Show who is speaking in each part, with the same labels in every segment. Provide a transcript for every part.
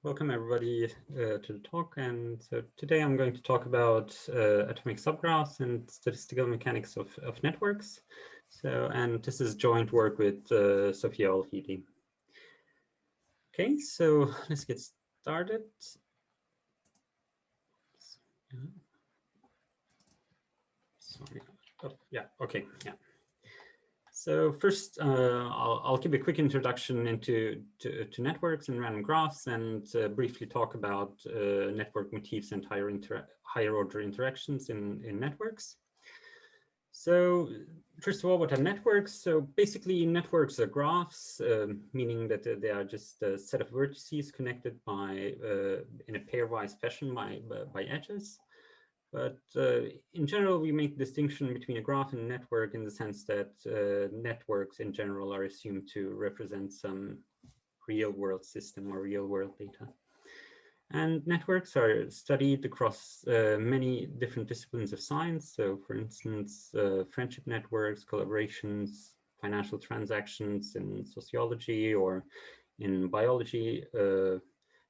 Speaker 1: Welcome everybody to the talk. And so today I'm going to talk about atomic subgraphs and statistical mechanics of networks. And this is joint work with Sophia Olhidi. Okay, so let's get started. Sorry. Oh, yeah, okay, yeah. So first, I'll give a quick introduction into networks and random graphs, and briefly talk about network motifs and higher order interactions in networks. So first of all, what are networks? So basically, networks are graphs, meaning that they are just a set of vertices connected by in a pairwise fashion by edges. But in general, we make distinction between a graph and a network in the sense that networks in general are assumed to represent some real world system or real world data. And networks are studied across many different disciplines of science. So for instance, friendship networks, collaborations, financial transactions in sociology or in biology,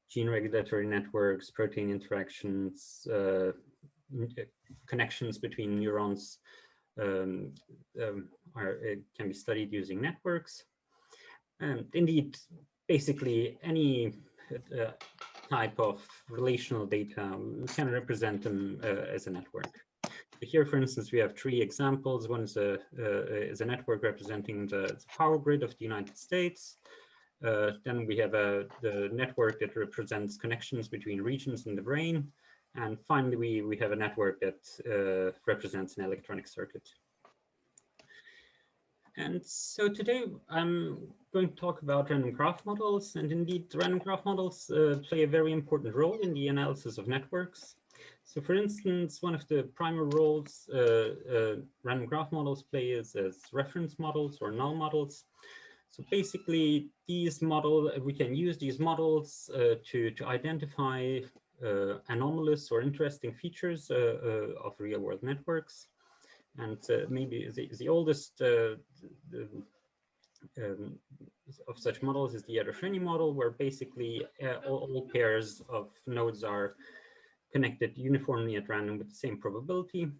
Speaker 1: gene regulatory networks, protein interactions, connections between neurons can be studied using networks. And indeed, basically any type of relational data, we can represent them as a network. Here, for instance, we have three examples. One is a network representing the power grid of the United States. Then we have the network that represents connections between regions in the brain. And finally, we have a network that represents an electronic circuit. And so today I'm going to talk about random graph models. And indeed, random graph models play a very important role in the analysis of networks. So for instance, one of the primary roles random graph models play is as reference models or null models. So basically, we can use these models to identify anomalous or interesting features of real-world networks. And maybe the oldest of such models is the Aggregation model, where basically all pairs of nodes are connected uniformly at random with the same probability.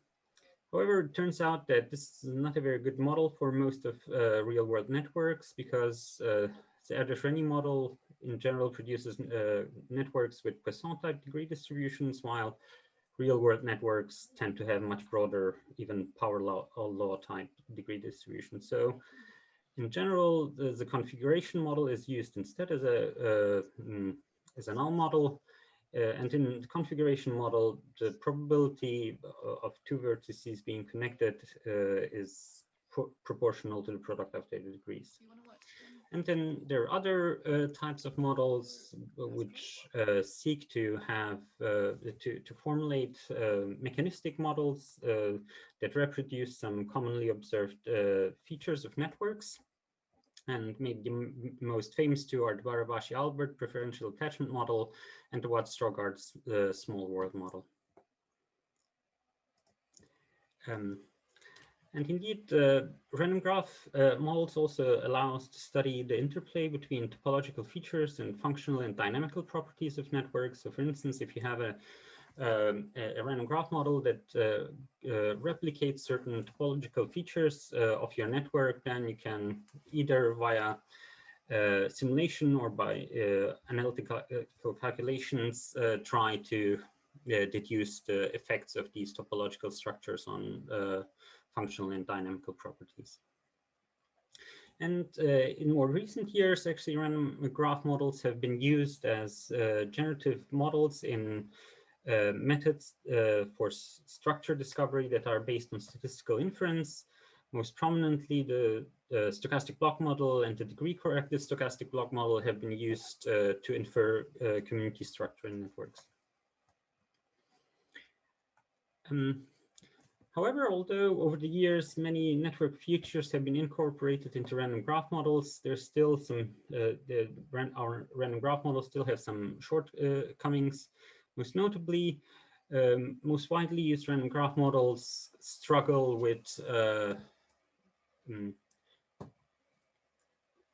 Speaker 1: However, it turns out that this is not a very good model for most of real-world networks, because the Aggregation model in general produces networks with Poisson-type degree distributions, while real-world networks tend to have much broader, even power law type degree distribution. So in general, the configuration model is used instead as a null model. And in the configuration model, the probability of two vertices being connected is proportional to the product of their degrees. And then there are other types of models which seek to have to formulate mechanistic models that reproduce some commonly observed features of networks. And maybe the most famous two are the Barabashi-Albert preferential attachment model and the Watt-Strogaard's small world model. And indeed, random graph models also allow us to study the interplay between topological features and functional and dynamical properties of networks. So for instance, if you have a random graph model that replicates certain topological features of your network, then you can either via simulation or by analytical calculations try to deduce the effects of these topological structures on functional and dynamical properties. And in more recent years, actually, random graph models have been used as generative models in methods for structure discovery that are based on statistical inference. Most prominently, the stochastic block model and the degree-corrected stochastic block model have been used to infer community structure in networks. However, although over the years many network features have been incorporated into random graph models, there's still some, our random graph models still have some shortcomings. Most notably, most widely used random graph models struggle with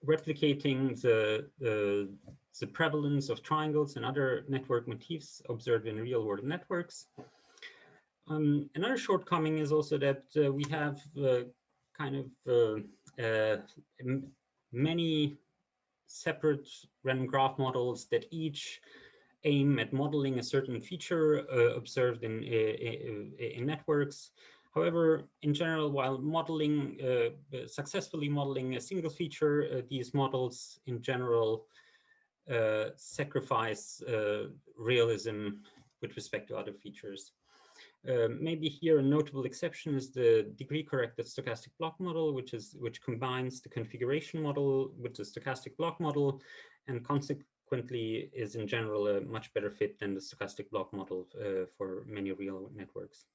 Speaker 1: replicating the the prevalence of triangles and other network motifs observed in real-world networks. Another shortcoming is also that we have many separate random graph models that each aim at modeling a certain feature observed in networks. However, in general, while modeling, successfully modeling a single feature, these models in general sacrifice realism with respect to other features. Maybe here a notable exception is the degree-corrected stochastic block model, which combines the configuration model with the stochastic block model, and consequently is in general a much better fit than the stochastic block model for many real networks.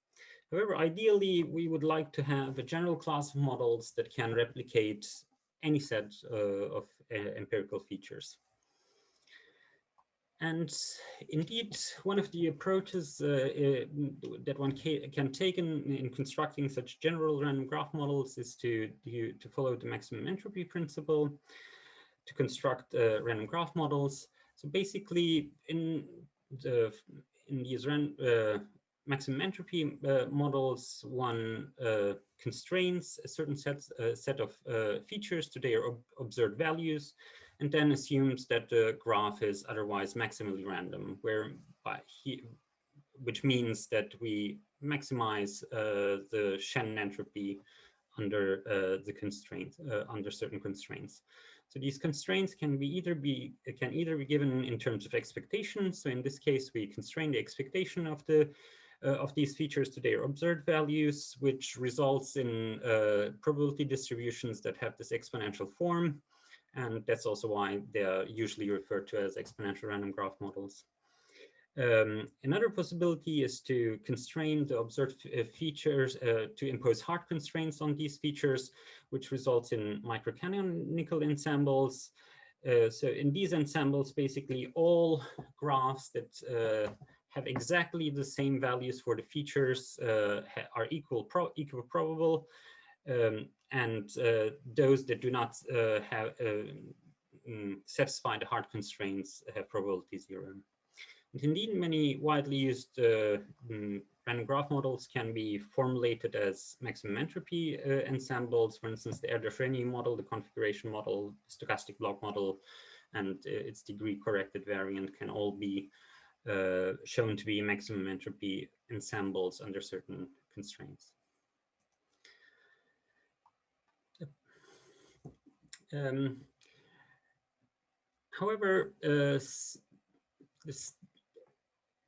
Speaker 1: However, ideally, we would like to have a general class of models that can replicate any set of empirical features. And indeed, one of the approaches that one can take in constructing such general random graph models is to follow the maximum entropy principle to construct random graph models. So basically, in these maximum entropy models, one constrains a certain set of features to their observed values, and then assumes that the graph is otherwise maximally random, which means that we maximize the Shannon entropy under the constraints, under certain constraints. So these constraints can either be given in terms of expectations. So in this case, we constrain the expectation of these features to their observed values, which results in probability distributions that have this exponential form. And that's also why they're usually referred to as exponential random graph models. Another possibility is to constrain the observed features, to impose hard constraints on these features, which results in microcanonical ensembles. So in these ensembles, basically all graphs that have exactly the same values for the features are equal probable. And those that do not satisfy the hard constraints have probability 0. And indeed, many widely used random graph models can be formulated as maximum entropy ensembles. For instance, the Erdős-Rényi model, the configuration model, stochastic block model, and its degree-corrected variant can all be shown to be maximum entropy ensembles under certain constraints. However,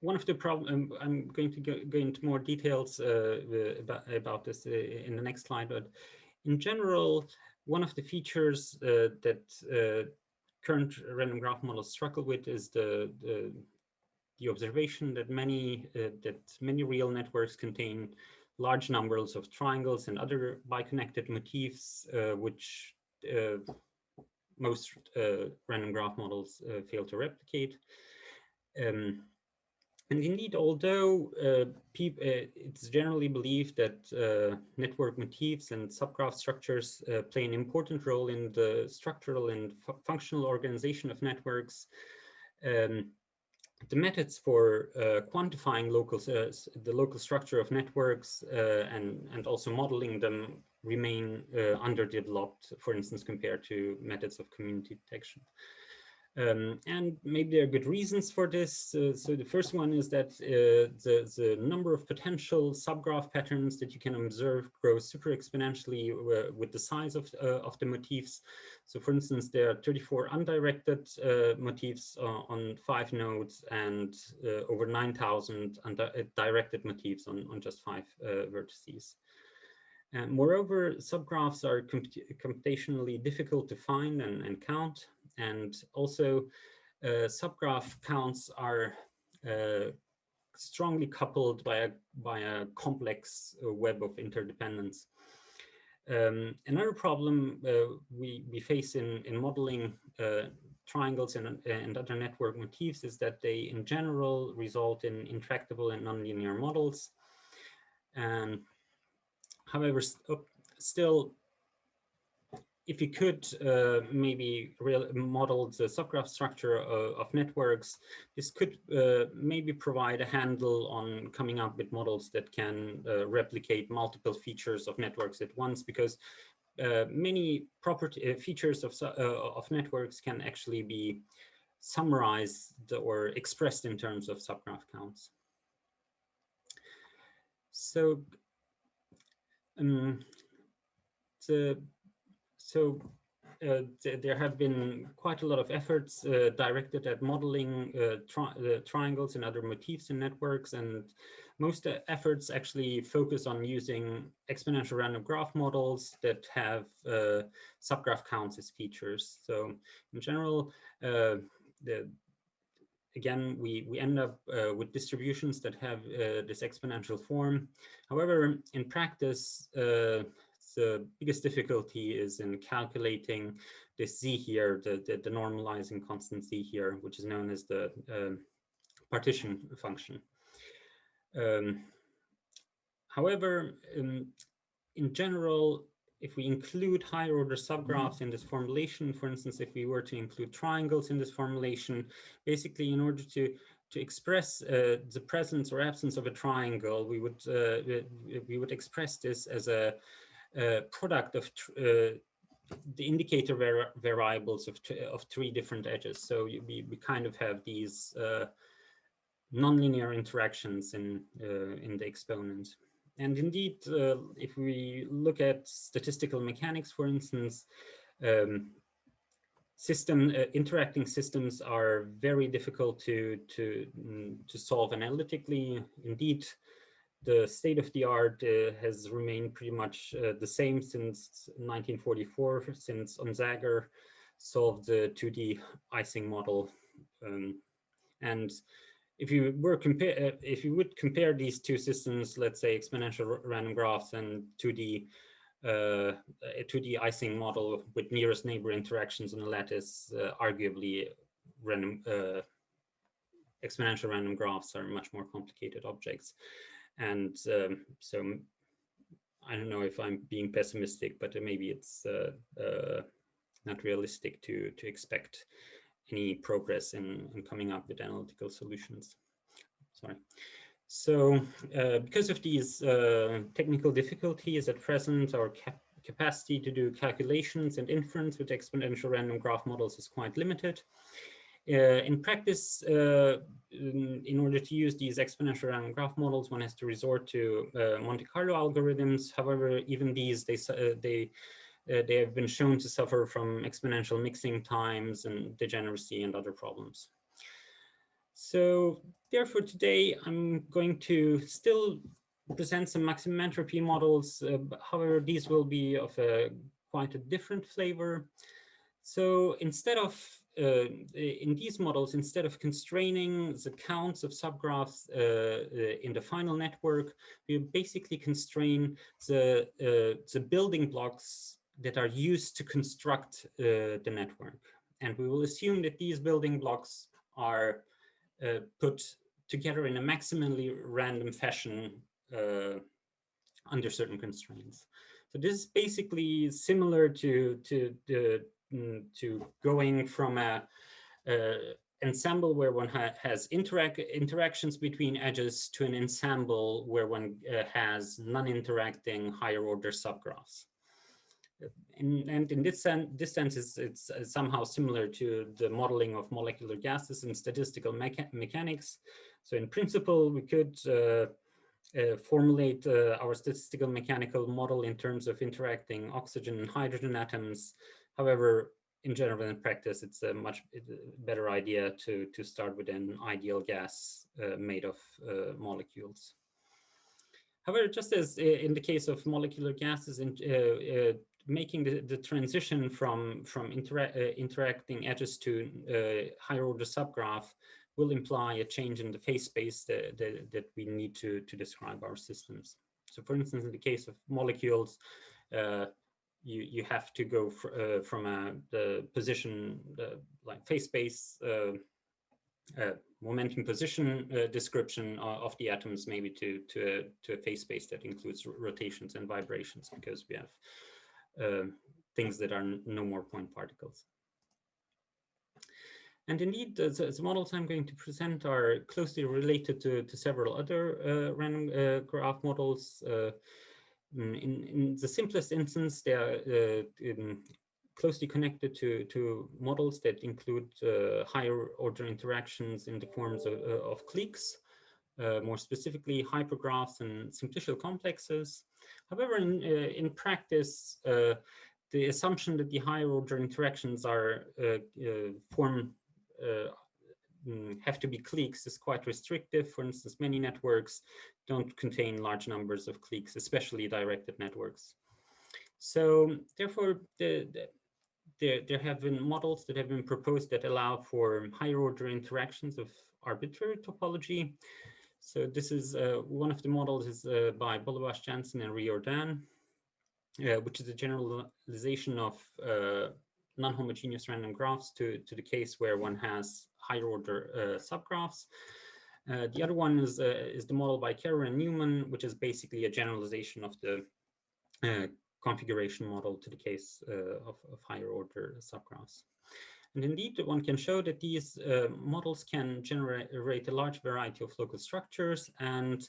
Speaker 1: one of the problems, I'm going to go into more details about this in the next slide, but in general, one of the features that current random graph models struggle with is the observation that many real networks contain large numbers of triangles and other biconnected motifs, which most random graph models fail to replicate. And indeed, although it's generally believed that network motifs and subgraph structures play an important role in the structural and functional organization of networks, the methods for quantifying the local structure of networks and also modeling them remain underdeveloped, for instance, compared to methods of community detection. And maybe there are good reasons for this. So the first one is that the number of potential subgraph patterns that you can observe grows super exponentially with the size of the motifs. So for instance, there are 34 undirected motifs on 5 nodes and over 9,000 directed motifs on just 5 vertices. And moreover, subgraphs are computationally difficult to find and count. And also, subgraph counts are strongly coupled by a complex web of interdependence. Another problem we face in modeling triangles and other network motifs is that they, in general, result in intractable and nonlinear models. However, still, if you could maybe model the subgraph structure of networks, this could maybe provide a handle on coming up with models that can replicate multiple features of networks at once, because many features of networks can actually be summarized or expressed in terms of subgraph counts. So there have been quite a lot of efforts directed at modeling triangles and other motifs in networks, and most efforts actually focus on using exponential random graph models that have subgraph counts as features. So in general, again, we end up with distributions that have this exponential form. However, in practice, the biggest difficulty is in calculating this z here, the normalizing constant z here, which is known as the partition function. However, in general, if we include higher order subgraphs in this formulation, for instance, if we were to include triangles in this formulation, basically in order to express the presence or absence of a triangle, we would express this as a product of the indicator variables of three different edges. So we kind of have these nonlinear interactions in the exponent. And indeed, if we look at statistical mechanics, for instance, interacting systems are very difficult to solve analytically. Indeed, the state of the art has remained pretty much the same since 1944, since Onsager solved the 2D Ising model. And if you would compare these two systems, let's say exponential random graphs and 2D Ising model with nearest neighbor interactions on a lattice, arguably exponential random graphs are much more complicated objects. And so I don't know if I'm being pessimistic, but maybe it's not realistic to expect any progress in coming up with analytical solutions. Sorry. So because of these technical difficulties at present, our capacity to do calculations and inference with exponential random graph models is quite limited. In practice, in order to use these exponential random graph models, one has to resort to Monte Carlo algorithms. However, even these, they have been shown to suffer from exponential mixing times and degeneracy and other problems. So therefore, today I'm going to still present some maximum entropy models. However, these will be of quite a different flavor. So instead of in these models, instead of constraining the counts of subgraphs in the final network, we basically constrain the building blocks that are used to construct the network. And we will assume that these building blocks are put together in a maximally random fashion under certain constraints. So this is basically similar to going from a ensemble where one has interactions between edges to an ensemble where one has non-interacting higher order subgraphs. And in this sense, it's somehow similar to the modeling of molecular gases in statistical mechanics. So in principle, we could formulate our statistical mechanical model in terms of interacting oxygen and hydrogen atoms. However, in general, in practice, it's a much better idea to start with an ideal gas made of molecules. However, just as in the case of molecular gases, making the transition from interacting edges to higher order subgraph will imply a change in the phase space that we need to describe our systems. So for instance, in the case of molecules, you have to go from the position, like phase space, momentum position description of the atoms, maybe to a phase space that includes rotations and vibrations, because we have things that are no more point particles. And indeed, the models I'm going to present are closely related to several other random graph models. In the simplest instance, they are closely connected to models that include higher order interactions in the forms of cliques, more specifically hypergraphs and simplicial complexes. However, in practice, the assumption that the higher order interactions are have to be cliques is quite restrictive. For instance, many networks don't contain large numbers of cliques, especially directed networks. So therefore, there have been models that have been proposed that allow for higher order interactions of arbitrary topology. So this is one of the models is by Bolobash, Jansen, and Riordan, which is a generalization of non-homogeneous random graphs to the case where one has higher order subgraphs. The other one is the model by Kerr and Newman, which is basically a generalization of the configuration model to the case of higher order subgraphs. And indeed, one can show that these models can generate a large variety of local structures, and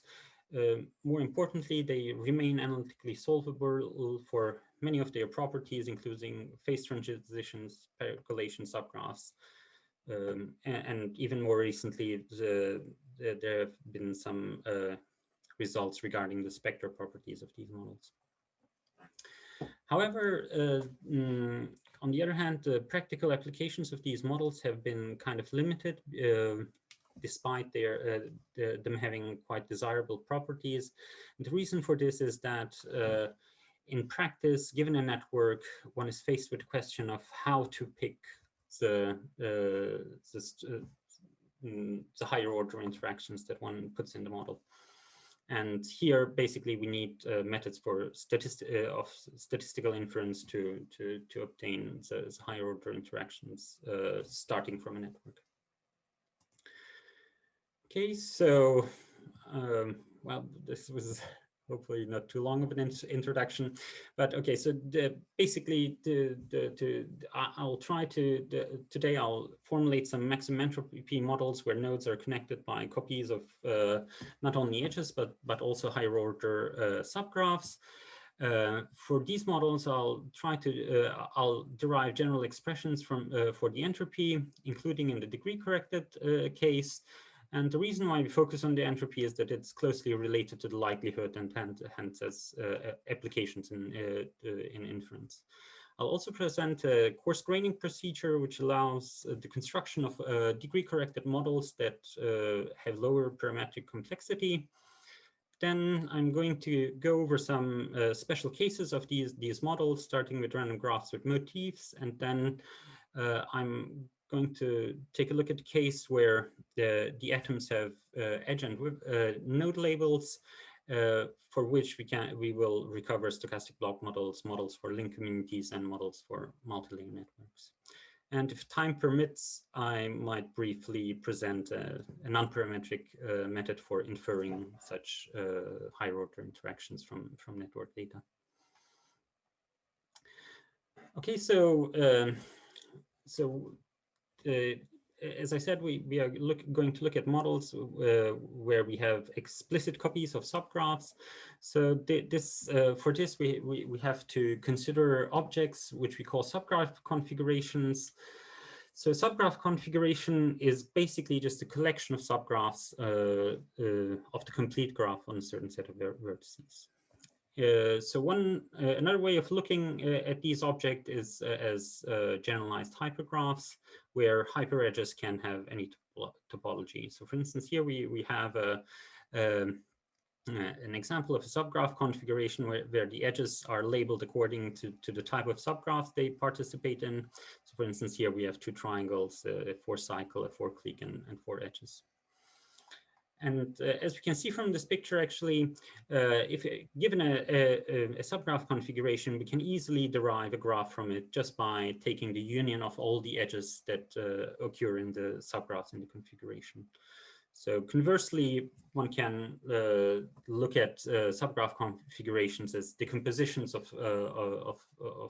Speaker 1: more importantly, they remain analytically solvable for many of their properties, including phase transitions, percolation subgraphs, and even more recently, there have been some results regarding the spectral properties of these models. However, on the other hand, the practical applications of these models have been kind of limited, despite them having quite desirable properties. And the reason for this is that in practice, given a network, one is faced with the question of how to pick the higher order interactions that one puts in the model. And here, basically, we need methods for statistical inference to obtain the higher order interactions starting from a network. Okay, so well, this was hopefully not too long of an introduction, but okay. So basically, I'll try to today I'll formulate some maximum entropy models where nodes are connected by copies of not only edges but also higher order subgraphs. For these models, I'll try to I'll derive general expressions from for the entropy, including in the degree corrected case. And the reason why we focus on the entropy is that it's closely related to the likelihood and hence as applications in inference. I'll also present a coarse graining procedure, which allows the construction of degree corrected models that have lower parametric complexity. Then I'm going to go over some special cases of these models, starting with random graphs with motifs, and then I'm going to take a look at the case where the atoms have edge and node labels, for which we will recover stochastic block models, models for link communities, and models for multilayer networks. And if time permits, I might briefly present a nonparametric method for inferring such higher order interactions from network data. Okay, so as I said, we are going to look at models where we have explicit copies of subgraphs. So for this, we have to consider objects which we call subgraph configurations. So subgraph configuration is basically just a collection of subgraphs of the complete graph on a certain set of vertices. So another way of looking at these objects is as generalized hypergraphs, where hyperedges can have any topology. So for instance, here we have an example of a subgraph configuration where the edges are labeled according to the type of subgraphs they participate in. So for instance, here we have two triangles, a 4-cycle, a 4-clique, and 4 edges. And as we can see from this picture, actually, if given a subgraph configuration, we can easily derive a graph from it just by taking the union of all the edges that occur in the subgraphs in the configuration. So conversely, one can look at subgraph configurations as decompositions of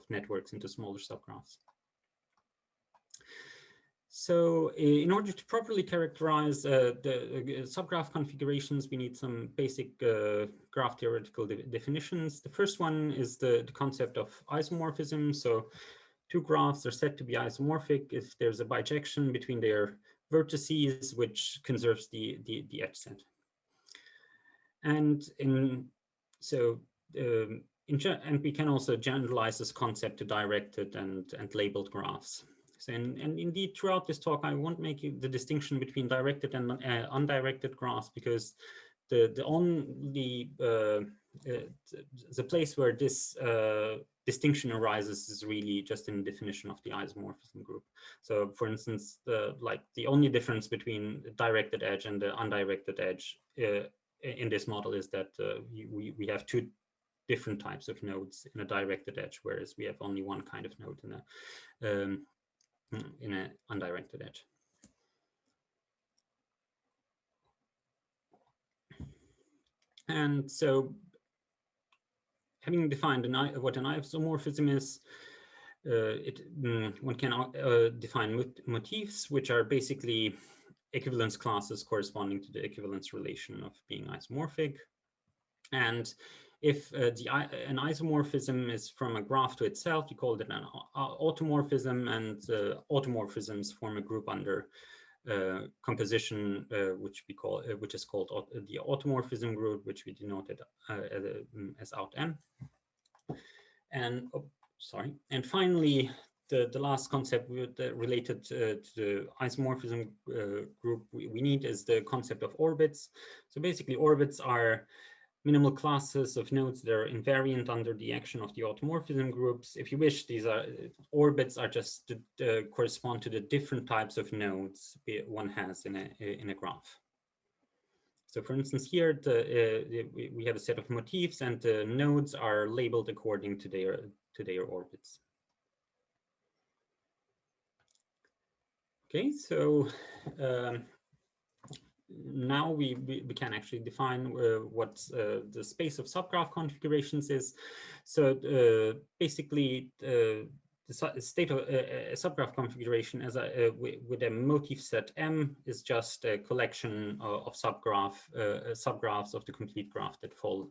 Speaker 1: networks into smaller subgraphs. So in order to properly characterize the subgraph configurations, we need some basic graph theoretical definitions. The first one is the concept of isomorphism. So two graphs are said to be isomorphic if there's a bijection between their vertices, which conserves the edge set. And and we can also generalize this concept to directed and labeled graphs. So, and indeed, throughout this talk, I won't make the distinction between directed and undirected graphs, because the place where this distinction arises is really just in the definition of the isomorphism group. So, for instance, the only difference between the directed edge and the undirected edge in this model is that we have two different types of nodes in a directed edge, whereas we have only one kind of node in an undirected edge. And so, having defined what an isomorphism is, one can define motifs, which are basically equivalence classes corresponding to the equivalence relation of being isomorphic. And if an isomorphism is from a graph to itself, you call it an automorphism, and automorphisms form a group under composition, which is called the automorphism group, which we denoted as out M. And and finally, the last concept related to the isomorphism group we need is the concept of orbits. So basically, orbits are minimal classes of nodes that are invariant under the action of the automorphism groups. If you wish, these orbits are just correspond to the different types of nodes one has in a graph. So, for instance, here we have a set of motifs, and the nodes are labeled according to their orbits. Okay, so now we can actually define what the space of subgraph configurations is. So basically, the state of a subgraph configuration as with a motif set M is just a collection of subgraphs of the complete graph that fall,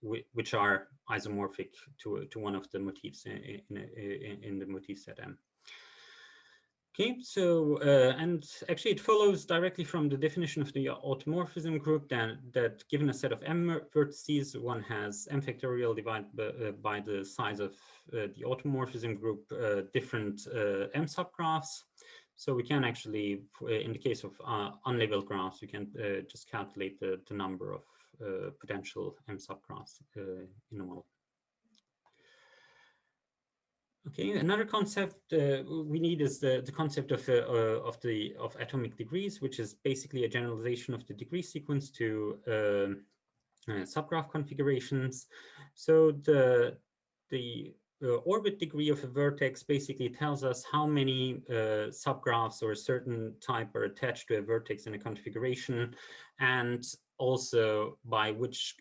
Speaker 1: which are isomorphic to one of the motifs in the motif set M. Okay, so, and actually it follows directly from the definition of the automorphism group that given a set of M vertices, one has M factorial divided by the size of the automorphism group, different M subgraphs. So we can actually, in the case of unlabeled graphs, we can just calculate the number of potential M subgraphs in a model. Okay, another concept we need is the concept of atomic degrees, which is basically a generalization of the degree sequence to subgraph configurations. So the orbit degree of a vertex basically tells us how many subgraphs or a certain type are attached to a vertex in a configuration, and also by which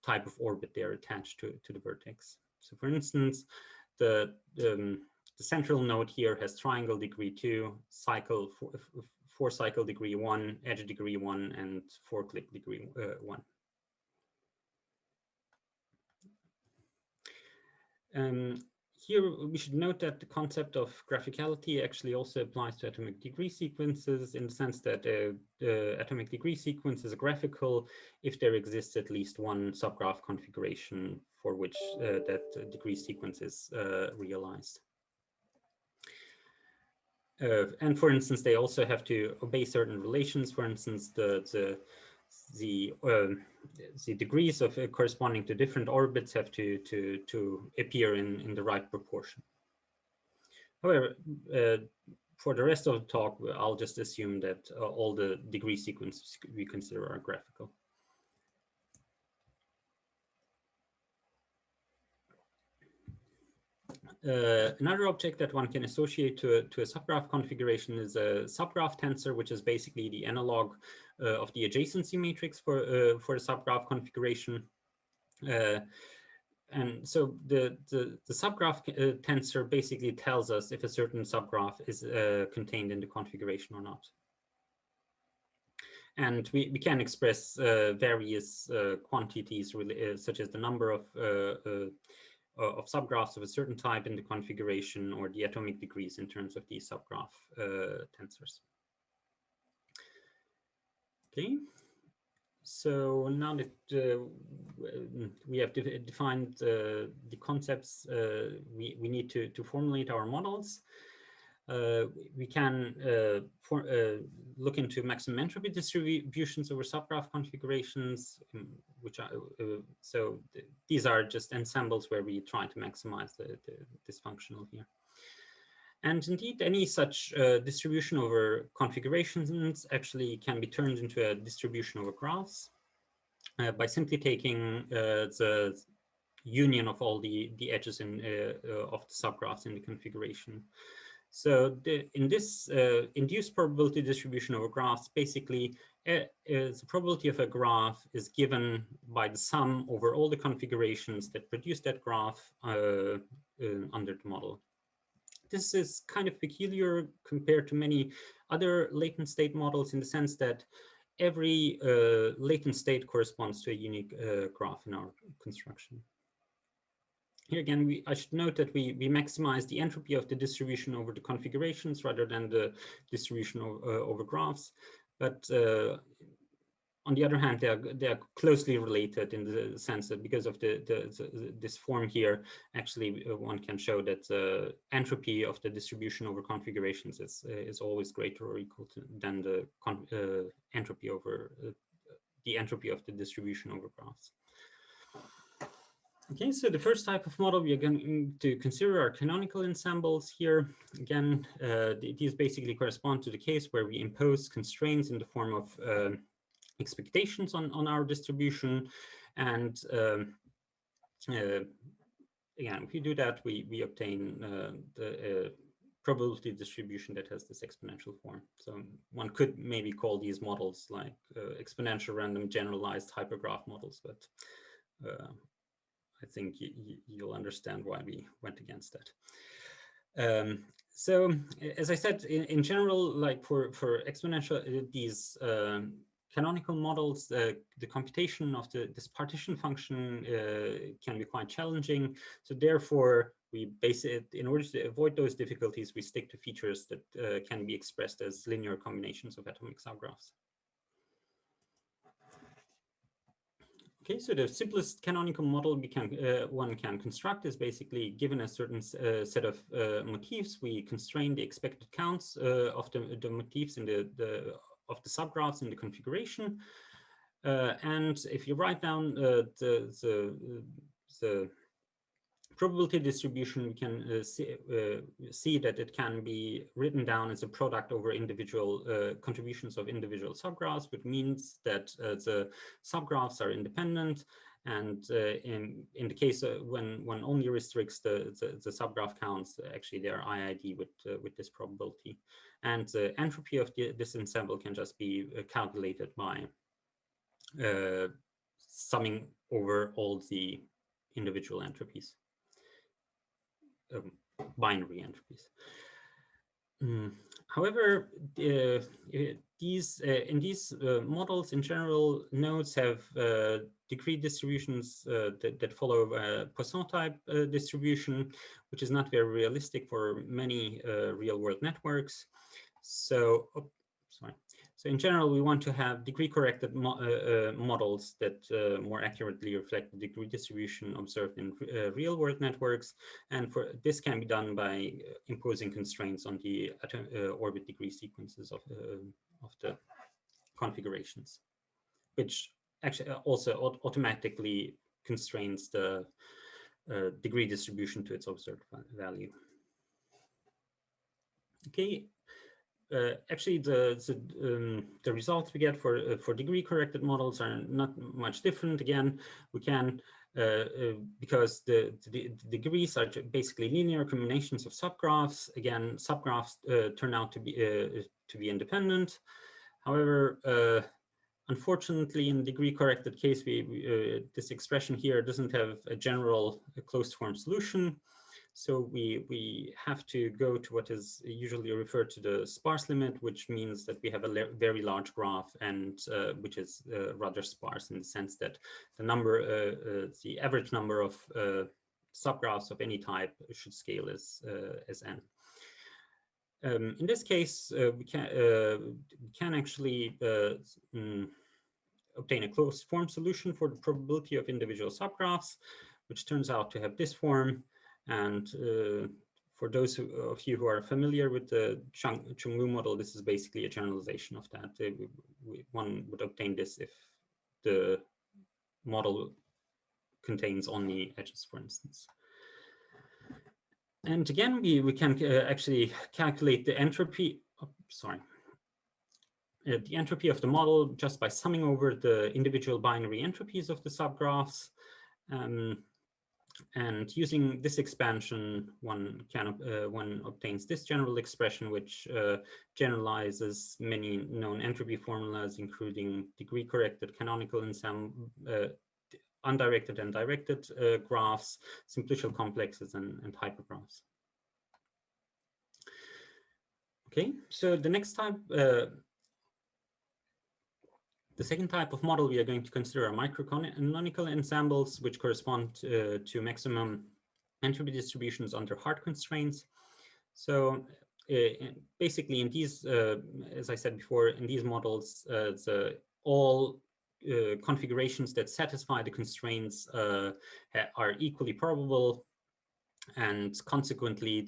Speaker 1: type of orbit they're attached to the vertex. So, for instance, the central node here has triangle degree 2, cycle 4 cycle degree 1, edge degree 1, and 4 click degree 1. Here we should note that the concept of graphicality actually also applies to atomic degree sequences, in the sense that the atomic degree sequence is graphical if there exists at least one subgraph configuration for which that degree sequence is realized. And for instance, they also have to obey certain relations. For instance, the degrees of corresponding to different orbits have to appear in the right proportion. However, for the rest of the talk, I'll just assume that all the degree sequences we consider are graphical. Another object that one can associate to a subgraph configuration is a subgraph tensor, which is basically the analog of the adjacency matrix for a subgraph configuration. And so the subgraph tensor basically tells us if a certain subgraph is contained in the configuration or not. And we can express various quantities such as the number of subgraphs of a certain type in the configuration or the atomic degrees in terms of these subgraph tensors. Okay, so now that we have defined the concepts we need to formulate our models, we can look into maximum entropy distributions over subgraph configurations, which are these are just ensembles where we try to maximize this functional here. And indeed, any such distribution over configurations actually can be turned into a distribution over graphs by simply taking the union of all the edges of the subgraphs in the configuration. So in this induced probability distribution over graphs, basically the probability of a graph is given by the sum over all the configurations that produce that graph under the model. This is kind of peculiar compared to many other latent state models in the sense that every latent state corresponds to a unique graph in our construction. Here again, I should note that we maximize the entropy of the distribution over the configurations rather than the distribution over graphs. But on the other hand, they are closely related in the sense that because of this form here, actually one can show that the entropy of the distribution over configurations is always greater or equal to than the entropy over the entropy of the distribution over graphs. Okay, so the first type of model we are going to consider are canonical ensembles here. Again, these basically correspond to the case where we impose constraints in the form of expectations on our distribution. And again, if we do that, we obtain the probability distribution that has this exponential form. So one could maybe call these models like exponential random generalized hypergraph models, but I think you'll understand why we went against that. So as I said, in general, like for exponential, these canonical models, the computation of this partition function can be quite challenging. So therefore, we base it, in order to avoid those difficulties, we stick to features that can be expressed as linear combinations of atomic subgraphs. Okay, so the simplest canonical model one can construct is basically given a certain set of motifs. We constrain the expected counts of the motifs in of the subgraphs in the configuration, and if you write down the probability distribution, we can see that it can be written down as a product over individual contributions of individual subgraphs, which means that the subgraphs are independent. And in the case when one only restricts the subgraph counts, actually they are IID with this probability. And the entropy of this ensemble can just be calculated by summing over all the individual entropies. Binary entropies. However, in these models, in general, nodes have degree distributions that follow Poisson type distribution, which is not very realistic for many real-world networks. So, So in general, we want to have degree-corrected models that more accurately reflect the degree distribution observed in real-world networks. And for this can be done by imposing constraints on the orbit degree sequences of the configurations, which actually also automatically constrains the degree distribution to its observed value. Okay. Actually, the results we get for degree-corrected models are not much different. Again, we can because the degrees are basically linear combinations of subgraphs. Again, subgraphs turn out to be independent. However, unfortunately, in degree-corrected case, this expression here doesn't have a general closed-form solution. So we have to go to what is usually referred to the sparse limit, which means that we have a very large graph, and which is rather sparse in the sense that the average number of subgraphs of any type should scale as n. In this case, we can actually obtain a closed form solution for the probability of individual subgraphs, which turns out to have this form. And for those of you who are familiar with the Chung-Lu model, this is basically a generalization of that. One would obtain this if the model contains only edges, for instance. And again, we can actually calculate the entropy. Oh, sorry. The entropy of the model just by summing over the individual binary entropies of the subgraphs. And using this expansion, one obtains this general expression, which generalizes many known entropy formulas, including degree-corrected canonical ensemble, undirected and directed graphs, simplicial complexes, and hypergraphs. Okay, so the next type, the second type of model we are going to consider are microcanonical ensembles, which correspond to maximum entropy distributions under hard constraints. So basically in these, as I said before, in these models, all configurations that satisfy the constraints are equally probable, and consequently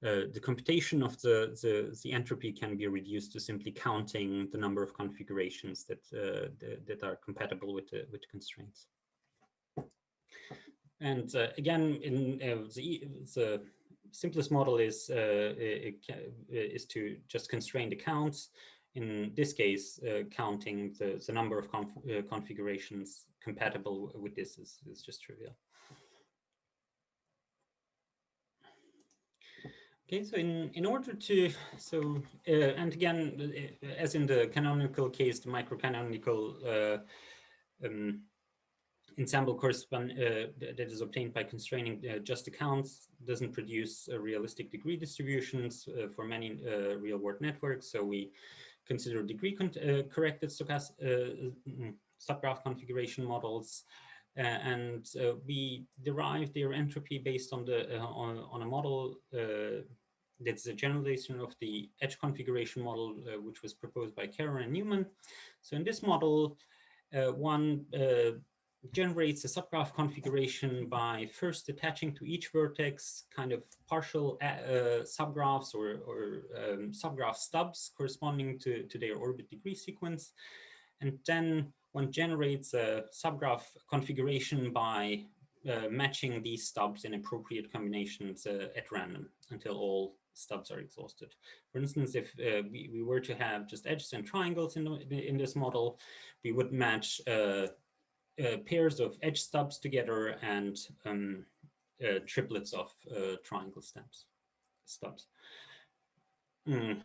Speaker 1: the computation of the entropy can be reduced to simply counting the number of configurations that are compatible with the constraints. And again, in the simplest model is to just constrain the counts. In this case, counting the number of configurations compatible with this is just trivial. Okay, so in order to, and again, as in the canonical case, the microcanonical ensemble correspond that is obtained by constraining just the counts doesn't produce realistic degree distributions for many real-world networks. So we consider degree-corrected subgraph configuration models, and we derive their entropy based on on a model that's a generalization of the edge configuration model, which was proposed by Kerr and Newman. So in this model, one generates a subgraph configuration by first attaching to each vertex kind of partial subgraphs or subgraph stubs corresponding to their orbit degree sequence. And then one generates a subgraph configuration by matching these stubs in appropriate combinations at random until all stubs are exhausted. For instance, if we were to have just edges and triangles in this model, we would match pairs of edge stubs together and triplets of triangle stubs. And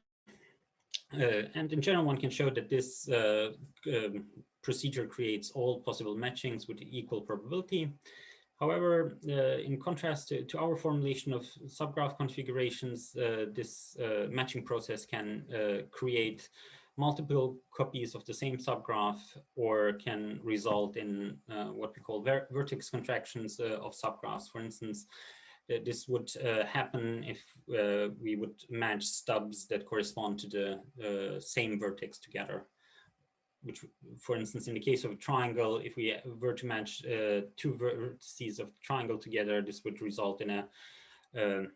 Speaker 1: in general, one can show that this procedure creates all possible matchings with equal probability. However, in contrast to our formulation of subgraph configurations, this matching process can create multiple copies of the same subgraph, or can result in what we call vertex contractions of subgraphs. For instance, this would happen if we would match stubs that correspond to the same vertex together. Which, for instance, in the case of a triangle, if we were to match two vertices of the triangle together, this would result in a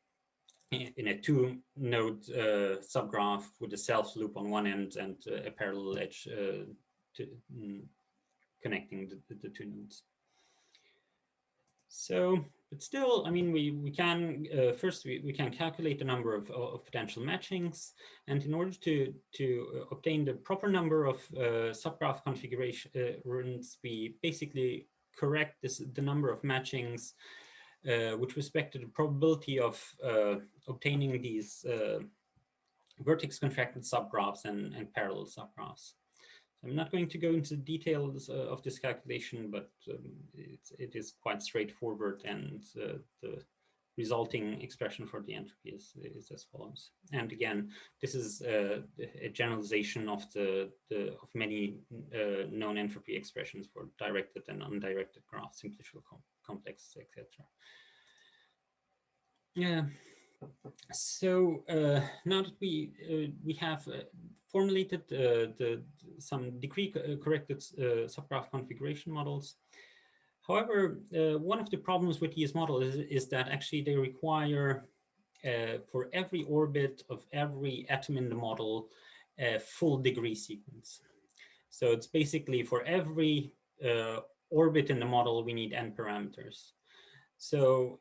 Speaker 1: two-node subgraph with a self loop on one end and a parallel edge connecting the two nodes. So, but still, I mean, we can first we can calculate the number of potential matchings, and in order to obtain the proper number of subgraph configurations, we basically correct the number of matchings with respect to the probability of obtaining these vertex contracted subgraphs and parallel subgraphs. I'm not going to go into details of this calculation, but it is quite straightforward, and the resulting expression for the entropy is as follows. And again, this is a generalization of of many known entropy expressions for directed and undirected graphs, simplicial complexes, etc. Yeah. So now that we have formulated some degree corrected subgraph configuration models. However, one of the problems with these models is that actually they require for every orbit of every atom in the model a full degree sequence. So it's basically for every orbit in the model we need n parameters. So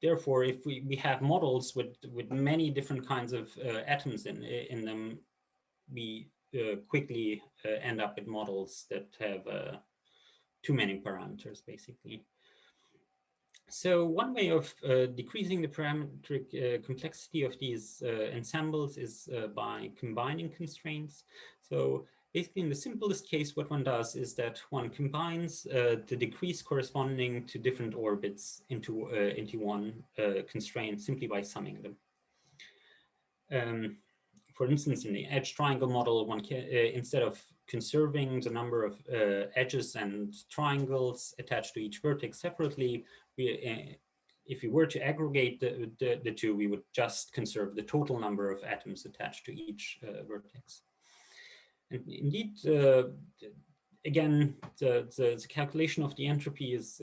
Speaker 1: therefore, if we have models with many different kinds of atoms in them, we quickly end up with models that have too many parameters, basically. So one way of decreasing the parametric complexity of these ensembles is by combining constraints. So basically, in the simplest case, what one does is that one combines the degrees corresponding to different orbits into one constraint simply by summing them. For instance, in the edge triangle model, one can, instead of conserving the number of edges and triangles attached to each vertex separately, if we were to aggregate the two, we would just conserve the total number of atoms attached to each vertex. And indeed, again, the calculation of the entropy is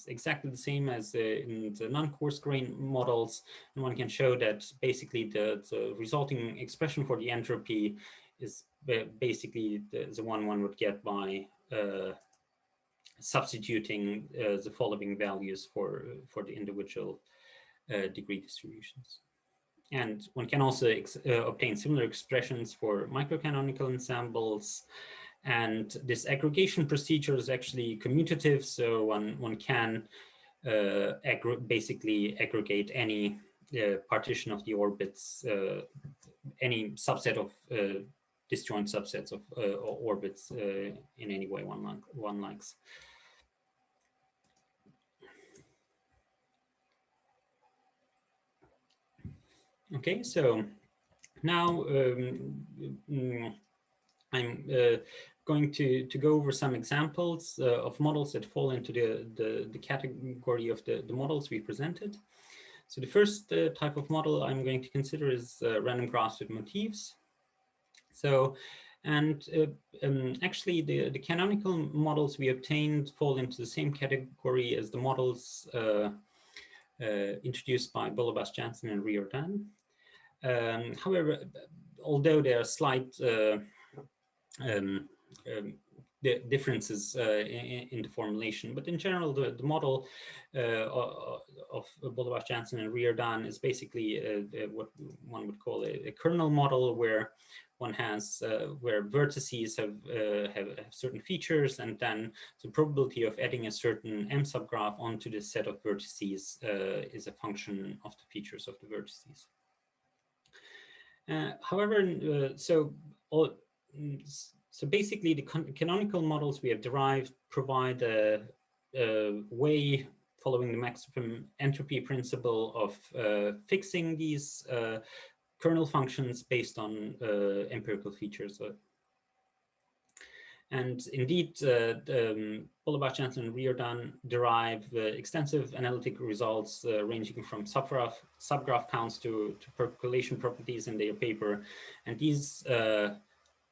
Speaker 1: exactly the same as in the non-coarse-grained models, and one can show that basically the resulting expression for the entropy is basically the one would get by substituting the following values for the individual degree distributions. And one can also obtain similar expressions for microcanonical ensembles. And this aggregation procedure is actually commutative, so one can basically aggregate any partition of the orbits, any subset of disjoint subsets of orbits in any way one likes. Okay, so now I'm going to go over some examples of models that fall into the category of the models we presented. So the first type of model I'm going to consider is random graphs with motifs. So, and actually the canonical models we obtained fall into the same category as the models introduced by Bolobas, Janssen, and Riordan. However, although there are slight the differences in the formulation, but in general, the model of Bolobas, Janssen, and Riordan is basically what one would call a kernel model, where one has where vertices have certain features, and then the probability of adding a certain M subgraph onto the set of vertices is a function of the features of the vertices. However, so basically the canonical models we have derived provide a way, following the maximum entropy principle, of fixing these kernel functions based on empirical features. And indeed, Bolobas, Janssen, and Riordan derive extensive analytic results ranging from subgraph counts to percolation properties in their paper. And these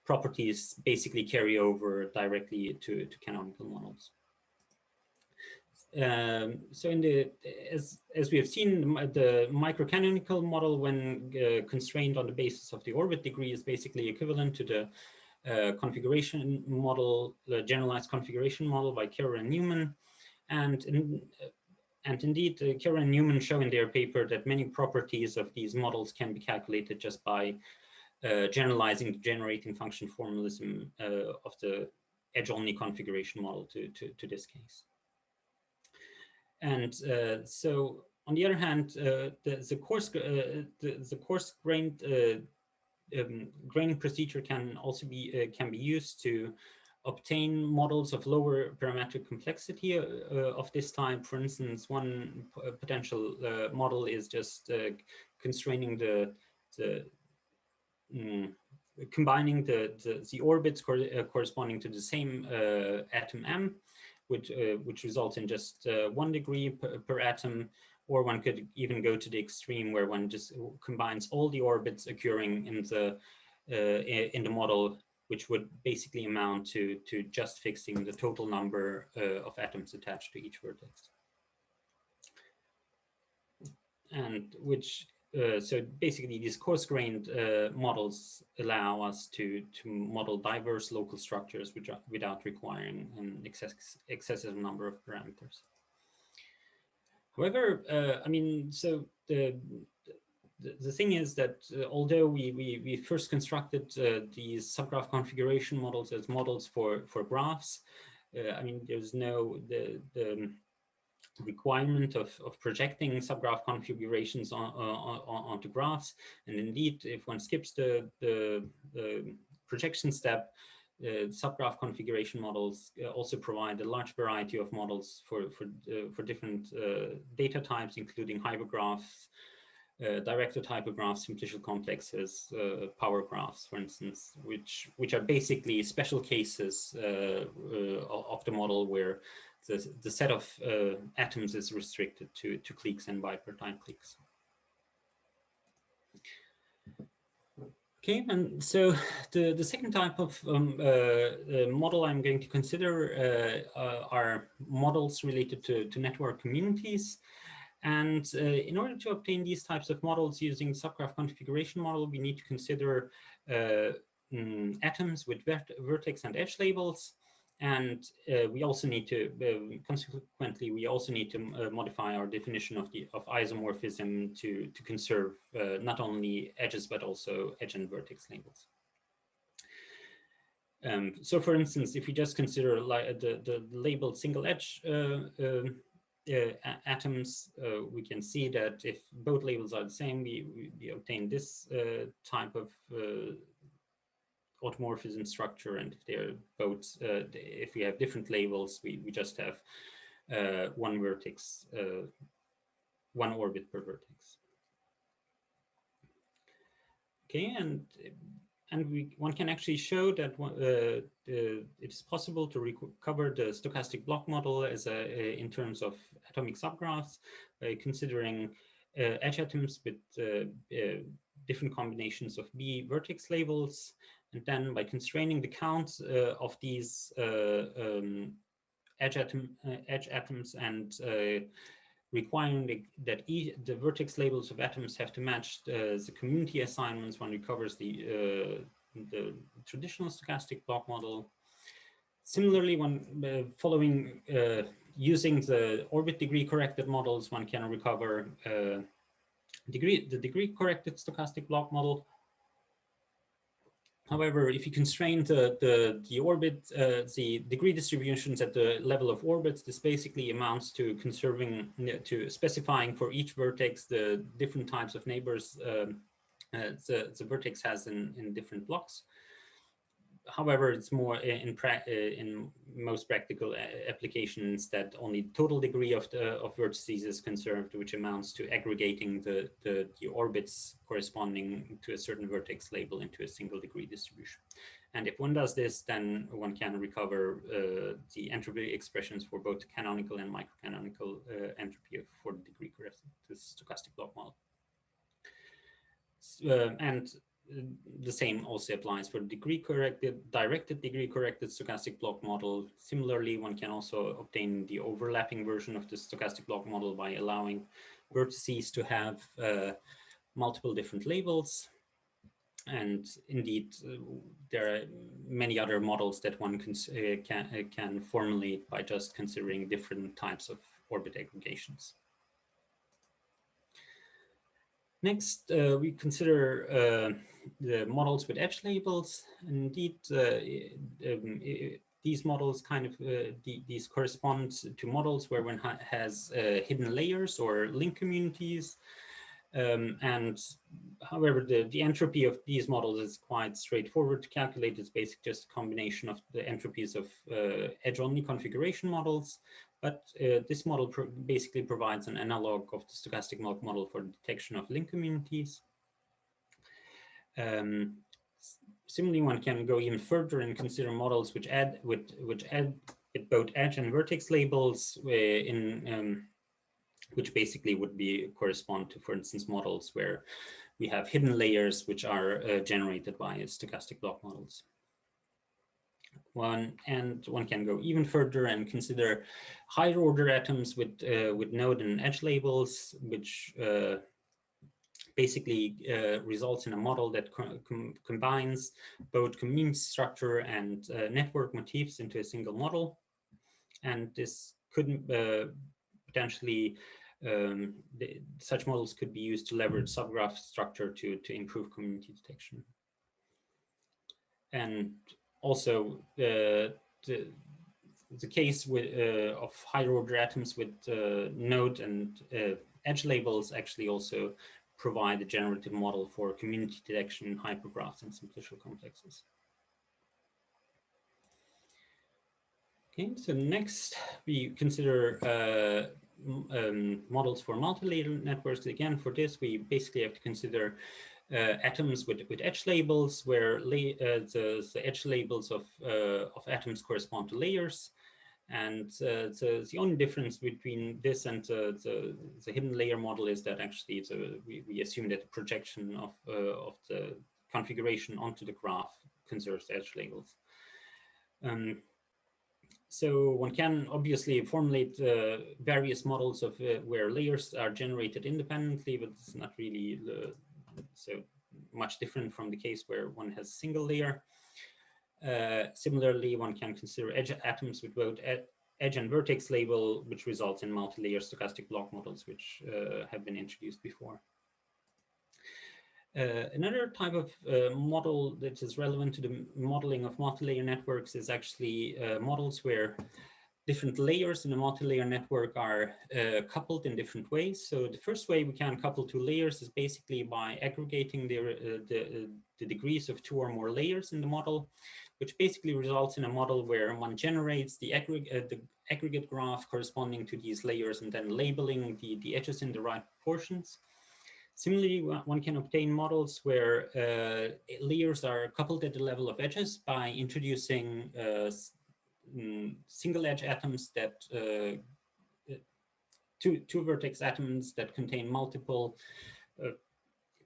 Speaker 1: properties basically carry over directly to canonical models. So as we have seen, the microcanonical model, when constrained on the basis of the orbit degree, is basically equivalent to the configuration model, the generalized configuration model by Kerr and Newman. And indeed, Kerr and Newman show in their paper that many properties of these models can be calculated just by generalizing the generating function formalism of the edge-only configuration model to this case. And so, on the other hand, the coarse-grained graining procedure can also be used to obtain models of lower parametric complexity of this type. For instance, one potential model is just constraining combining the orbits corresponding to the same atom M, which results in just 1 degree per atom. Or one could even go to the extreme where one just combines all the orbits occurring in the model, which would basically amount to just fixing the total number of atoms attached to each vertex. And which, so basically these coarse-grained models allow us to model diverse local structures without requiring an excessive number of parameters. However, I mean, so the thing is that although we first constructed these subgraph configuration models as models for graphs, I mean, there's no the requirement of projecting subgraph configurations onto graphs. And indeed, if one skips the projection step, subgraph configuration models also provide a large variety of models for different data types, including hypergraphs, directed hypergraphs, simplicial complexes, power graphs, for instance, which are basically special cases of the model where the set of atoms is restricted to cliques and bipartite cliques. Okay, and so the second type of model I'm going to consider are models related to network communities. And in order to obtain these types of models using subgraph configuration model, we need to consider atoms with vertex and edge labels. And we also need to, consequently, we also need to modify our definition of isomorphism to conserve not only edges, but also edge and vertex labels. So for instance, if we just consider the labeled single edge atoms, we can see that if both labels are the same, we obtain this type of automorphism structure, and if they're both, if we have different labels, we just have one vertex, one orbit per vertex. Okay, and one can actually show that it's possible to recover the stochastic block model as in terms of atomic subgraphs by considering edge atoms with different combinations of B vertex labels, and then by constraining the count of these edge atoms and requiring that the vertex labels of atoms have to match the community assignments, one recovers the traditional stochastic block model. Similarly, when following using the orbit degree corrected models, one can recover the degree corrected stochastic block model. However, if you constrain the orbit, the degree distributions at the level of orbits, this basically amounts to specifying for each vertex the different types of neighbors the vertex has in different blocks. However, it's more in most practical applications that only total degree of vertices is conserved, which amounts to aggregating the orbits corresponding to a certain vertex label into a single degree distribution. And if one does this, then one can recover the entropy expressions for both canonical and microcanonical entropy for the degree corrected stochastic block model. And the same also applies for directed degree corrected stochastic block model. Similarly, one can also obtain the overlapping version of the stochastic block model by allowing vertices to have multiple different labels. And indeed, there are many other models that one can formulate by just considering different types of orbit aggregations. Next, we consider the models with edge labels. Indeed, these models these correspond to models where one has hidden layers or link communities. And however, the entropy of these models is quite straightforward to calculate. It's basically just a combination of the entropies of edge-only configuration models. But this model basically provides an analog of the stochastic model for the detection of link communities. Similarly, one can go even further and consider models which add with both edge and vertex labels which basically would correspond to, for instance, models where we have hidden layers which are generated by stochastic block models. One can go even further and consider higher order atoms with node and edge labels, which basically results in a model that combines both community structure and network motifs into a single model. And this could potentially, such models could be used to leverage subgraph structure to improve community detection. And also the case of higher order atoms with node and edge labels actually also provide a generative model for community detection in hypergraphs and simplicial complexes. Okay, so next we consider models for multilayer networks. Again, for this, we basically have to consider atoms with edge labels, where the edge labels of atoms correspond to layers. And the only difference between this and the hidden layer model is that actually we assume that the projection of the configuration onto the graph conserves edge labels. So one can obviously formulate various models of where layers are generated independently, but it's not really so much different from the case where one has a single layer. Similarly, one can consider edge atoms with both edge and vertex label, which results in multi-layer stochastic block models, which have been introduced before. Another type of model that is relevant to the modeling of multi-layer networks is actually models where different layers in a multi-layer network are coupled in different ways. So the first way we can couple two layers is basically by aggregating the degrees of two or more layers in the model, which basically results in a model where one generates the aggregate graph corresponding to these layers and then labeling the edges in the right proportions. Similarly, one can obtain models where layers are coupled at the level of edges by introducing single edge atoms that two vertex atoms that contain multiple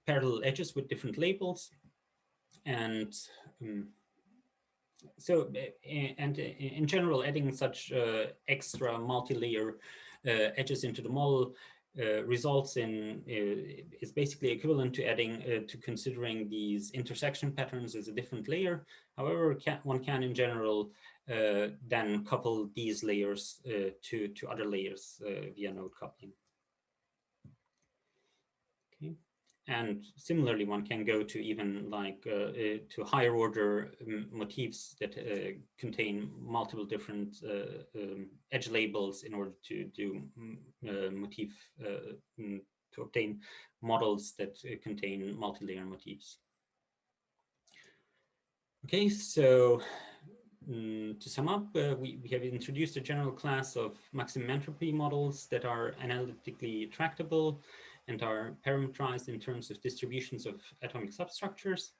Speaker 1: parallel edges with different labels. And and in general, adding such extra multi-layer edges into the model results in is basically equivalent to adding to considering these intersection patterns as a different layer. However, one can in general then couple these layers to other layers via node coupling. Okay. And similarly, one can go to even like to higher order motifs that contain multiple different edge labels in order to do motif to obtain models that contain multi-layer motifs. Okay, so to sum up, we have introduced a general class of maximum entropy models that are analytically tractable and are parametrized in terms of distributions of atomic substructures.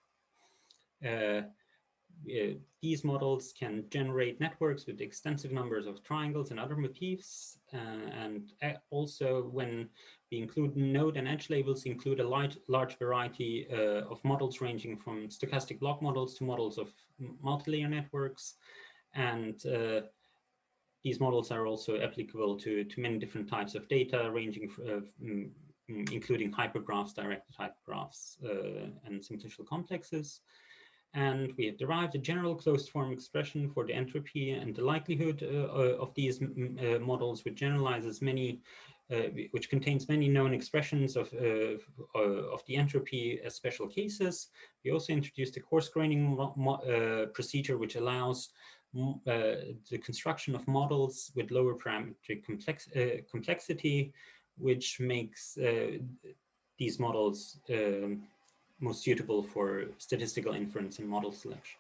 Speaker 1: These models can generate networks with extensive numbers of triangles and other motifs, and also when we include node and edge labels, include a large variety of models ranging from stochastic block models to models of multi-layer networks. And these models are also applicable to many different types of data, ranging from including hypergraphs, directed hypergraphs, and simplicial complexes. And we have derived a general closed form expression for the entropy and the likelihood of these models, which generalizes many, which contains many known expressions of the entropy as special cases. We also introduced a coarse graining procedure, which allows the construction of models with lower parametric complexity, which makes these models most suitable for statistical inference and model selection.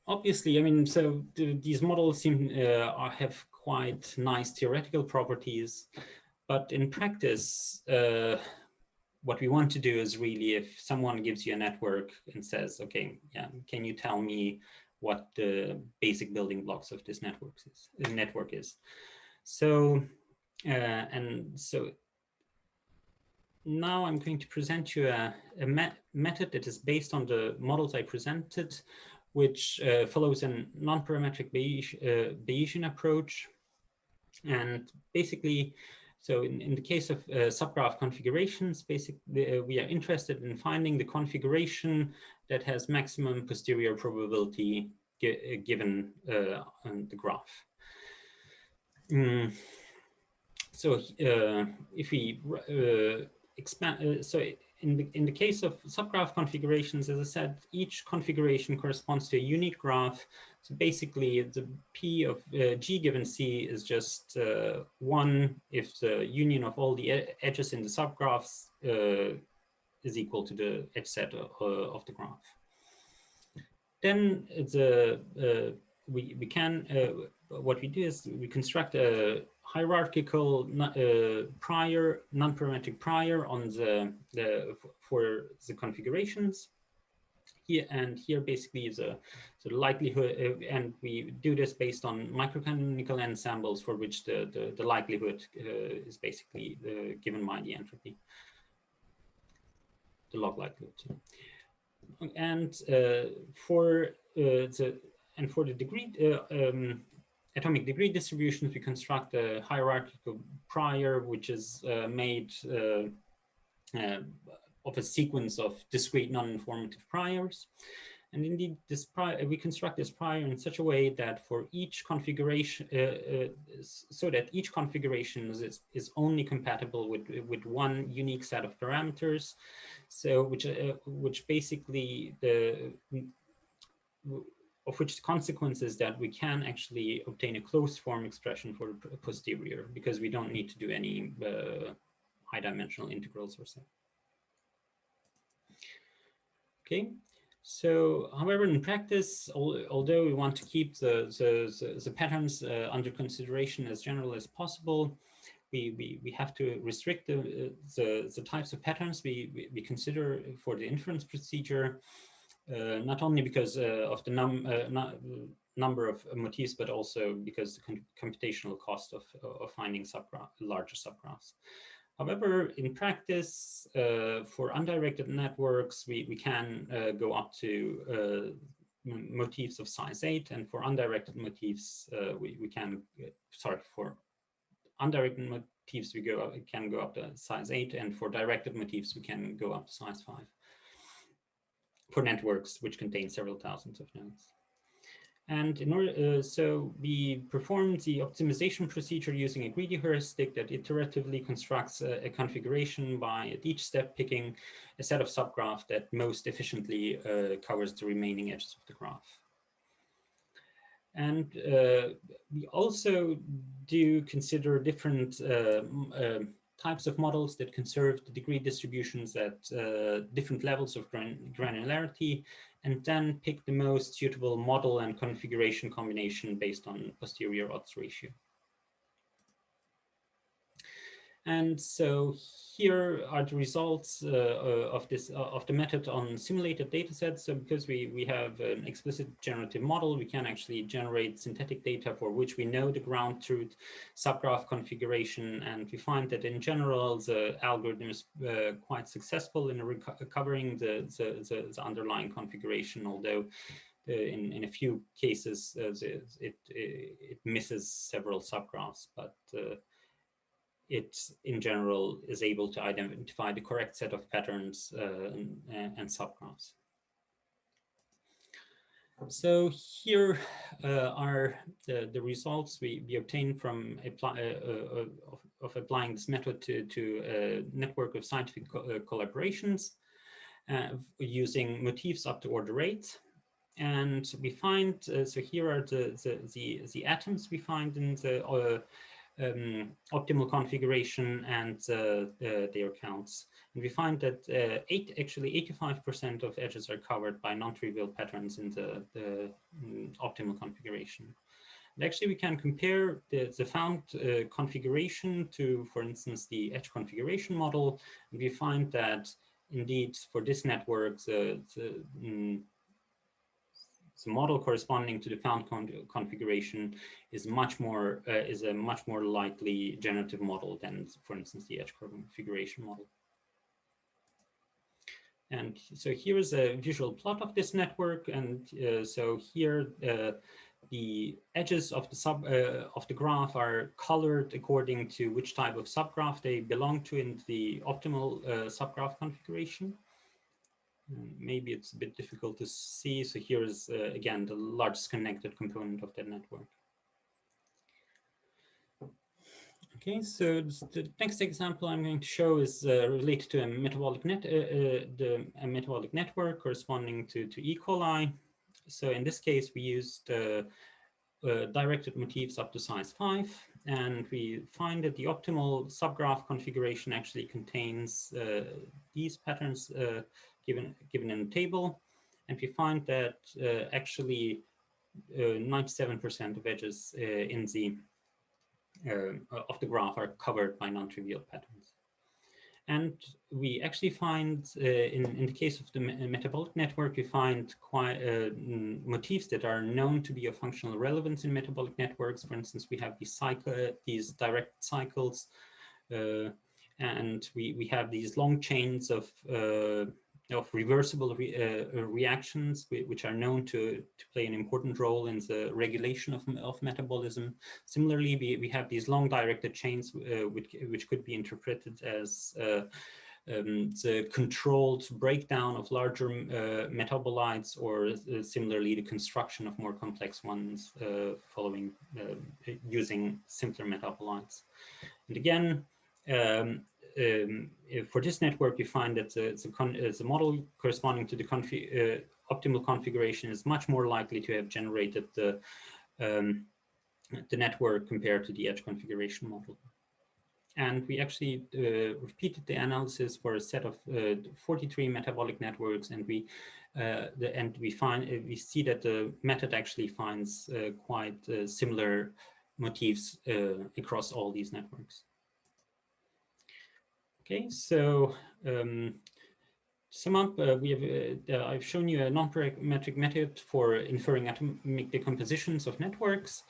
Speaker 1: Obviously, I mean, so these models seem have quite nice theoretical properties, but in practice, what we want to do is really, if someone gives you a network and says, okay, yeah, can you tell me what the basic building blocks of this network is? So, and so now I'm going to present you a method that is based on the models I presented, which follows a non-parametric Bayesian approach. And basically, so in the case of subgraph configurations, basically we are interested in finding the configuration that has maximum posterior probability given on the graph. So if we expand, so in the case of subgraph configurations, as I said, each configuration corresponds to a unique graph. So basically, the P of G given C is just 1 if the union of all the edges in the subgraphs is equal to the edge set of the graph. Then we can, what we do is we construct a hierarchical prior, non-parametric prior on for the configurations. Here basically is a likelihood, and we do this based on microcanonical ensembles for which the likelihood is basically given by the entropy, the log likelihood. And for the degree atomic degree distributions, we construct a hierarchical prior, which is made of a sequence of discrete non-informative priors. And indeed, we construct this prior in such a way that for each configuration, so that each configuration is only compatible with one unique set of parameters. So which basically of which the consequence is that we can actually obtain a closed form expression for the posterior, because we don't need to do any high dimensional integrals or so. Okay, so however, in practice, although we want to keep the patterns under consideration as general as possible, we have to restrict the types of patterns we consider for the inference procedure, not only because of the number of motifs, but also because the computational cost of finding larger subgraphs. However, in practice, for undirected networks, we can go up to motifs of size 8, and for undirected motifs, we can, for undirected motifs, we can go up to size 8, and for directed motifs, we can go up to size 5 for networks which contain several thousands of nodes. And in order, so we perform the optimization procedure using a greedy heuristic that iteratively constructs a configuration by at each step picking a set of subgraphs that most efficiently covers the remaining edges of the graph. And we also do consider different types of models that conserve the degree distributions at different levels of granularity, and then pick the most suitable model and configuration combination based on posterior odds ratio. And so here are the results of the method on simulated data sets. So because we have an explicit generative model, we can actually generate synthetic data for which we know the ground truth subgraph configuration. And we find that in general, the algorithm is quite successful in recovering the underlying configuration, although in a few cases it misses several subgraphs, but it in general is able to identify the correct set of patterns and subgraphs. So here are the results we obtained from applying this method to a network of scientific collaborations using motifs up to order 8. And we find, so here are the atoms we find in the optimal configuration and their counts. And we find that actually 85% of edges are covered by non-trivial patterns in the optimal configuration. And actually, we can compare the found configuration to, for instance, the edge configuration model. And we find that indeed, for this network, the model corresponding to the found configuration is much more is a much more likely generative model than, for instance, the edge configuration model. And so here is a visual plot of this network, and so here the edges of the graph are colored according to which type of subgraph they belong to in the optimal subgraph configuration. Maybe it's a bit difficult to see. So here is, again, the largest connected component of that network. Okay, so the next example I'm going to show is related to a metabolic metabolic network corresponding to E. coli. So in this case, we used directed motifs up to size 5, and we find that the optimal subgraph configuration actually contains these patterns given in the table, and we find that actually 97% of edges in the of the graph are covered by non-trivial patterns. And we actually find, in the case of the metabolic network, we find quite motifs that are known to be of functional relevance in metabolic networks. For instance, we have these direct cycles, and we have these long chains of reversible reactions, which are known to play an important role in the regulation of metabolism. Similarly, we have these long directed chains, which could be interpreted as the controlled breakdown of larger metabolites, or similarly the construction of more complex ones following using simpler metabolites. And again, for this network, you find that the model corresponding to the optimal configuration is much more likely to have generated the network compared to the edge configuration model. And we actually repeated the analysis for a set of 43 metabolic networks, and we see that the method actually finds quite similar motifs across all these networks. Okay, so to sum up, I've shown you a nonparametric method for inferring atomic decompositions of networks.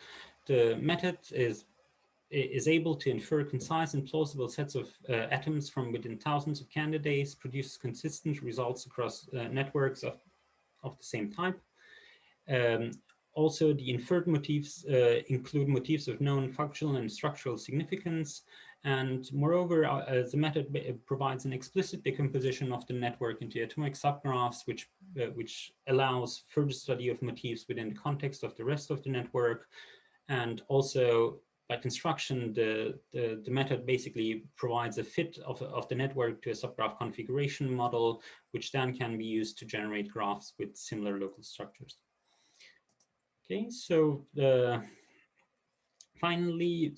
Speaker 1: The method is able to infer concise and plausible sets of atoms from within thousands of candidates, produces consistent results across networks of the same type. Also, the inferred motifs include motifs of known functional and structural significance. And moreover, the method provides an explicit decomposition of the network into atomic subgraphs, which allows further study of motifs within the context of the rest of the network. And also, by construction, the method basically provides a fit of the network to a subgraph configuration model, which then can be used to generate graphs with similar local structures. Okay, so finally,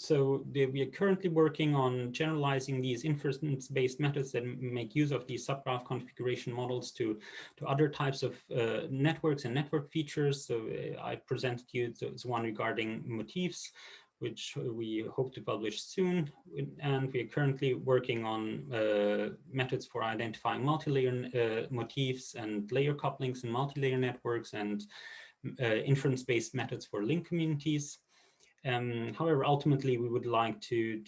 Speaker 1: we are currently working on generalizing these inference-based methods that make use of these subgraph configuration models to other types of networks and network features. So I presented you the one regarding motifs, which we hope to publish soon. And we are currently working on methods for identifying multilayer motifs and layer couplings in multilayer networks, and inference-based methods for link communities. However, ultimately, we would like to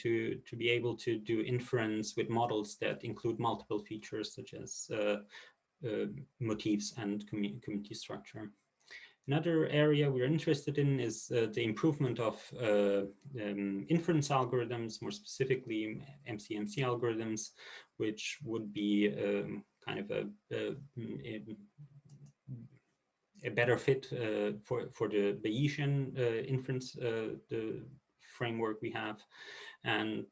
Speaker 1: be able to do inference with models that include multiple features, such as motifs and community structure. Another area we're interested in is the improvement of inference algorithms, more specifically MCMC algorithms, which would be kind of a better fit for the Bayesian inference the framework we have. And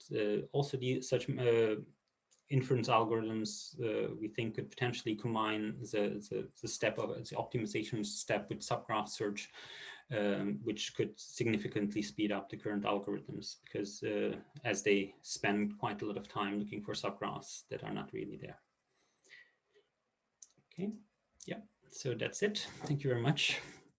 Speaker 1: also such inference algorithms we think could potentially combine the step of the optimization step with subgraph search, which could significantly speed up the current algorithms, because as they spend quite a lot of time looking for subgraphs that are not really there. Okay, yeah, so that's it. Thank you very much.